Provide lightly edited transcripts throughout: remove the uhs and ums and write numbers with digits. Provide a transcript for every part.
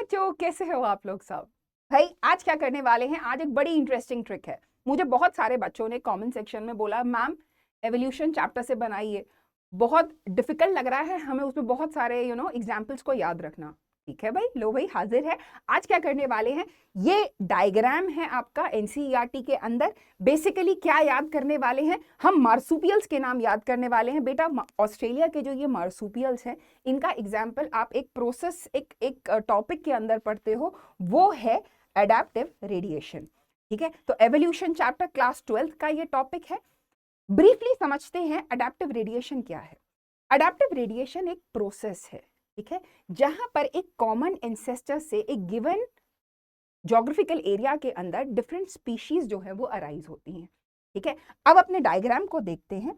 बच्चों, कैसे हो आप लोग सब? भाई आज क्या करने वाले हैं? आज एक बड़ी इंटरेस्टिंग ट्रिक है। मुझे बहुत सारे बच्चों ने कमेंट सेक्शन में बोला, मैम एवोल्यूशन चैप्टर से बनाइए, बहुत डिफिकल्ट लग रहा है हमें, उसमें बहुत सारे एग्जाम्पल्स को याद रखना। ठीक है भाई, लो भाई हाजिर है। आज क्या करने वाले हैं, ये डायग्राम है आपका एनसीईआरटी के अंदर। बेसिकली क्या याद करने वाले हैं हम? मार्सुपियल्स के नाम याद करने वाले हैं बेटा। ऑस्ट्रेलिया के जो ये मार्सुपियल्स हैं, इनका एग्जाम्पल आप एक प्रोसेस एक टॉपिक के अंदर पढ़ते हो, वो है एडेप्टिव रेडिएशन। ठीक है, तो एवोल्यूशन चैप्टर क्लास 12 का ये टॉपिक है। ब्रीफली समझते हैं एडेप्टिव रेडिएशन क्या है। एडेप्टिव रेडिएशन एक प्रोसेस है, ठीक है, जहां पर एक कॉमन एंसेस्टर से एक गिवन ज्योग्राफिकल एरिया के अंदर डिफरेंट स्पीशीज जो है वो अराइज होती हैं। ठीक है, अब अपने डायग्राम को देखते हैं।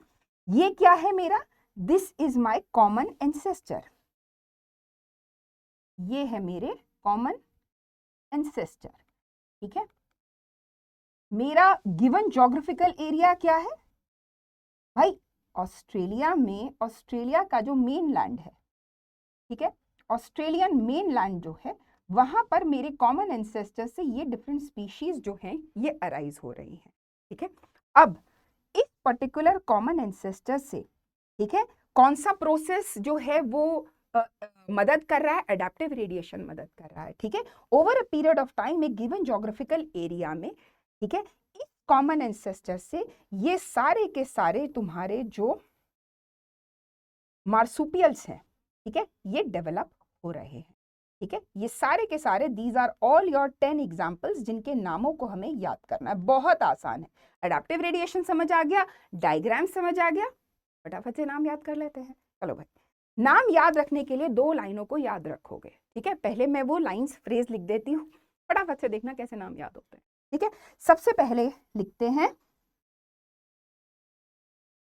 ये क्या है मेरा? This is my common ancestor. ये है मेरे कॉमन एंसेस्टर। ठीक है, मेरा गिवन ज्योग्राफिकल एरिया क्या है भाई? ऑस्ट्रेलिया में, ऑस्ट्रेलिया का जो मेन लैंड है, ठीक है, ऑस्ट्रेलियन मेन लैंड जो है, वहां पर मेरे कॉमन एंसेस्टर से ये डिफरेंट स्पीशीज जो हैं ये अराइज हो रही हैं। ठीक है, अब इस पर्टिकुलर कॉमन एंसेस्टर से, ठीक है, कौन सा प्रोसेस जो है वो मदद कर रहा है? एडेप्टिव रेडिएशन मदद कर रहा है। ठीक है, over a period of time एक गिवन ज्योग्राफिकल एरिया में, ठीक है, इस कॉमन एंसेस्टर से ये सारे के सारे तुम्हारे जो मार्सुपियल्स हैं, ठीक है, ये डेवलप हो रहे हैं। ठीक है, ये सारे के सारे, these are all your 10 examples जिनके नामों को हमें याद करना है। बहुत आसान है। एडेप्टिव रेडिएशन समझ आ गया, डायग्राम समझ आ गया, फटाफट से नाम याद कर लेते हैं। चलो भाई, नाम याद रखने के लिए 2 लाइनों को याद रखोगे। ठीक है, पहले मैं वो लाइन्स फ्रेज लिख देती हूँ, फटाफट से देखना कैसे नाम याद होते हैं। ठीक है, सबसे पहले लिखते हैं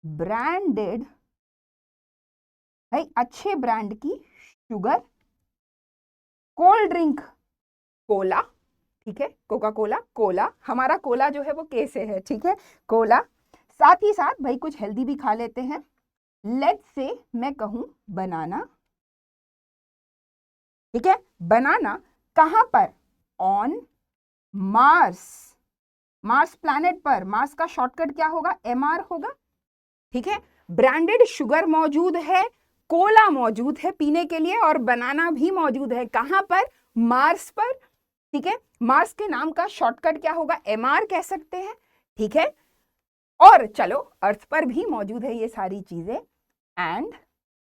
ब्रांडेड, भाई अच्छे ब्रांड की शुगर, कोल्ड ड्रिंक कोला, ठीक है, कोका कोला, कोला, हमारा कोला जो है वो के से है, ठीक है, कोला। साथ ही साथ भाई कुछ हेल्दी भी खा लेते हैं। लेट्स से मैं कहूं बनाना, ठीक है, बनाना कहां पर? ऑन मार्स, मार्स प्लैनेट पर। मार्स का शॉर्टकट क्या होगा? MR होगा। ठीक है, ब्रांडेड शुगर मौजूद है, कोला मौजूद है पीने के लिए, और बनाना भी मौजूद है। कहां पर? मार्स पर। ठीक है, मार्स के नाम का शॉर्टकट क्या होगा? MR कह सकते हैं। ठीक है, और चलो अर्थ पर भी मौजूद है ये सारी चीजें। एंड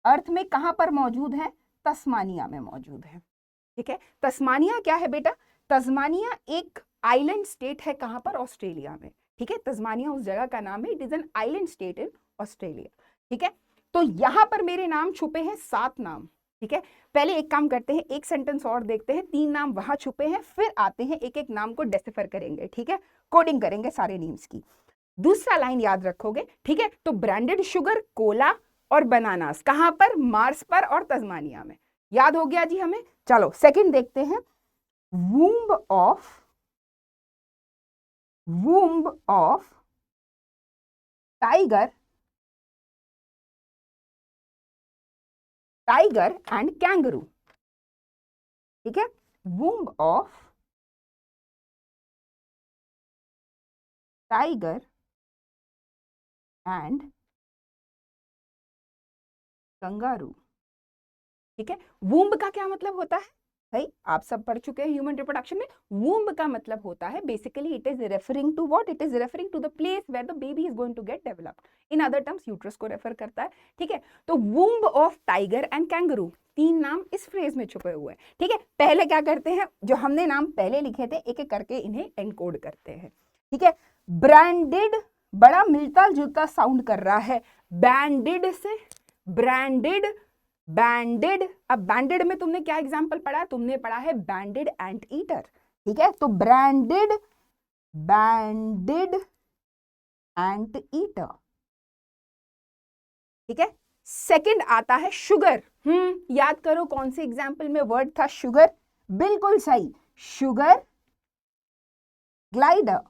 अर्थ में कहां पर मौजूद है? तस्मानिया में मौजूद है। ठीक है, तस्मानिया क्या है बेटा? तस्मानिया एक आइलैंड स्टेट है। कहां पर? ऑस्ट्रेलिया में। ठीक है, तस्मानिया उस जगह का नाम है। It is an island state in Australia. ठीक है, तो यहां पर मेरे नाम छुपे हैं 7 नाम। ठीक है, पहले एक काम करते हैं, एक सेंटेंस और देखते हैं। 3 नाम वहां छुपे हैं, फिर आते हैं एक एक नाम को डेसिफर करेंगे। ठीक है, कोडिंग करेंगे सारे नेम्स की। दूसरा लाइन याद रखोगे। ठीक है, तो ब्रांडेड शुगर, कोला और बनानास कहां पर? मार्स पर और तस्मानिया में। याद हो गया जी हमें। चलो सेकंड देखते हैं, womb of tiger and kangaroo. ठीक है, womb of tiger and kangaroo. ठीक है, वूम्ब का क्या मतलब होता है भाई? आप सब पढ़ चुके हैं ह्यूमन रिप्रोडक्शन में। वूम्ब का मतलब होता है basically it is referring to what? It is referring to the place where the baby is going to get developed. In other terms uterus को रेफर करता है। ठीक है, तो womb of tiger and kangaroo, 3 नाम इस फ्रेज में छुपे हुए हैं। ठीक है, पहले क्या करते हैं, जो हमने नाम पहले लिखे थे एक एक करके इन्हें एनकोड करते हैं। ठीक है, ब्रांडेड बड़ा मिलता जुलता साउंड कर रहा है बैंडेड से, ब्रांडेड, बैंडेड। अब बैंडेड में तुमने क्या एग्जांपल पढ़ा? तुमने पढ़ा है बैंडेड एंट ईटर। ठीक है, तो ब्रांडेड एंट ईटर। ठीक है, सेकंड आता है शुगर। याद करो कौन से एग्जांपल में वर्ड था शुगर? बिल्कुल सही, शुगर ग्लाइडर।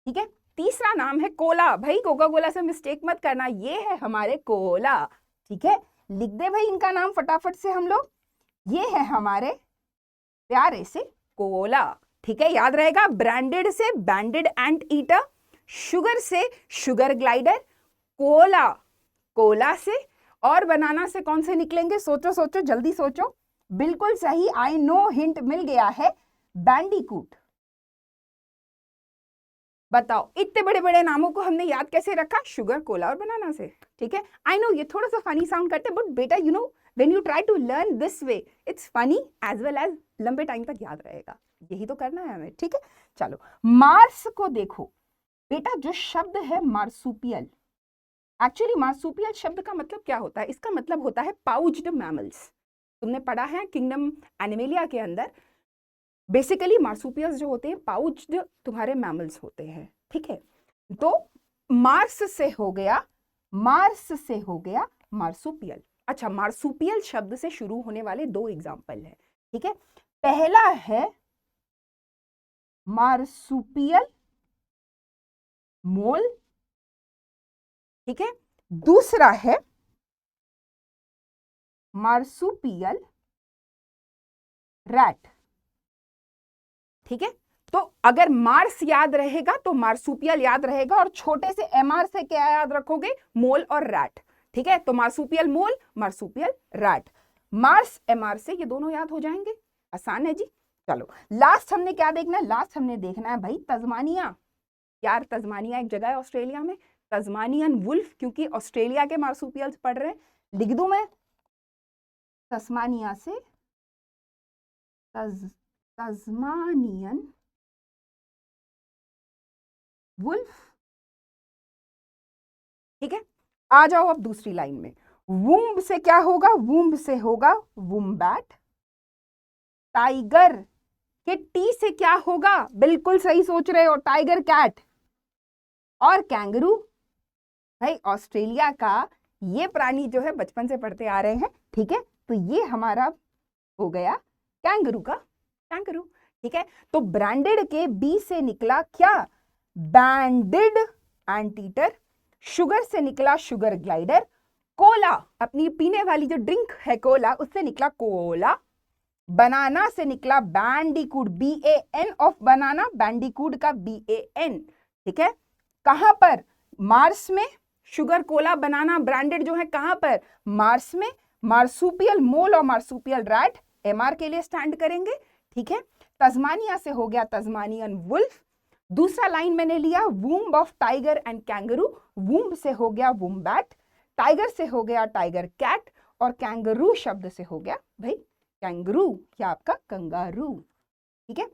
ठीक है, तीसरा नाम है कोला। भाई कोका कोला से मिस्टेक मत करना, ये है हमारे कोला। ठीक है, लिख दे भाई इनका नाम फटाफट से हम लोग। ये है हमारे प्यारे से कोला। ठीक है, याद रहेगा, ब्रांडेड से बैंडेड एंट ईटर, शुगर से शुगर ग्लाइडर, कोला कोला से, और बनाना से कौन से निकलेंगे? सोचो सोचो, जल्दी सोचो। बिल्कुल सही, आई नो, हिंट मिल गया है, बैंडिकूट। बताओ, इतने बड़े बड़े नामों को हमने याद कैसे रखा? शुगर, कोला और बनाना से। ठीक है, आई नो ये थोड़ा सा फनी साउंड करते हैं, बट बेटा you know when you try to learn this way it's funny as well as लंबे टाइम तक याद रहेगा। यही तो करना है हमें। ठीक है, चलो मार्स को देखो बेटा, जो शब्द है मार्सुपियल, एक्चुअली मार्सुपियल शब्द का मतलब क्या होता है? इसका मतलब होता है पाउच्ड मैमल्स। तुमने पढ़ा है किंगडम एनिमेलिया के अंदर, बेसिकली मार्सुपियल्स जो होते हैं पाउच्ड तुम्हारे मैमल्स होते हैं। ठीक है, तो मार्स से हो गया, मार्स से हो गया मार्सुपियल। अच्छा, मार्सुपियल शब्द से शुरू होने वाले दो एग्जाम्पल है। ठीक है, पहला है मार्सुपियल मोल, ठीक है, दूसरा है मार्सुपियल रैट। ठीक है, तो अगर मार्स याद रहेगा तो मार्सुपियल याद रहेगा, और छोटे से एमआर से क्या याद रखोगे? मोल और रैट। ठीक है, तो marsupial mole, marsupial rat, Mars MR से ये दोनों याद हो जाएंगे। आसान है जी। चलो लास्ट हमने क्या देखना है? लास्ट हमने देखना है भाई तस्मानिया। यार तस्मानिया एक जगह है ऑस्ट्रेलिया में, तस्मानियन वुल्फ, क्योंकि ऑस्ट्रेलिया के मार्सुपियल्स पढ़ रहे हैं। लिख दूं मैं? तस्मानिया से तस्मानियन वुल्फ। ठीक है, आ जाओ अब दूसरी लाइन में। वूम्ब से क्या होगा? वूम्ब से होगा वुम्बैट। टाइगर के टी से क्या होगा? बिल्कुल सही सोच रहे हो, टाइगर कैट। और कैंगरू, भाई ऑस्ट्रेलिया का ये प्राणी जो है बचपन से पढ़ते आ रहे हैं। ठीक है, तो ये हमारा हो गया कैंगरू का कैंगरू। ठीक है, तो ब्रांडेड के बी से निकला क्या? बैंडेड एंटीटर, शुगर से निकला शुगर ग्लाइडर, कोला अपनी पीने वाली जो ड्रिंक है कोला, उससे निकला कोला, बनाना से निकला बैंडिकूड, BAN ऑफ बनाना, बैंडिकूड का BAN। ठीक है, कहां पर? मार्स में। शुगर, कोला, बनाना ब्रांडेड जो है कहां पर? मार्स में। मार्सुपियल मोल और मार्सुपियल रैट MR के लिए स्टैंड करेंगे। ठीक है, तस्मानिया से हो गया तस्मानियन वुल्फ। दूसरा लाइन मैंने लिया womb of tiger and kangaroo, womb से हो गया वुम्बैट, टाइगर से हो गया टाइगर कैट, और कैंगरू शब्द से हो गया भाई कैंगरू या आपका कंगारू। ठीक है,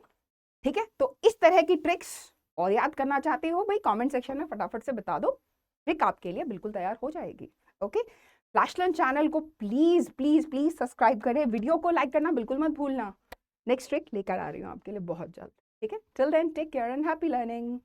ठीक है, तो इस तरह की ट्रिक्स और याद करना चाहते हो भाई कमेंट सेक्शन में फटाफट से बता दो, ट्रिक आपके लिए बिल्कुल तैयार हो जाएगी। ओके, फ्लैश लर्न चैनल को प्लीज प्लीज प्लीज सब्सक्राइब करें, वीडियो को लाइक करना बिल्कुल मत भूलना। नेक्स्ट ट्रिक लेकर आ रही हूँ आपके लिए बहुत जल्द। ठीक है, till then take care and happy learning.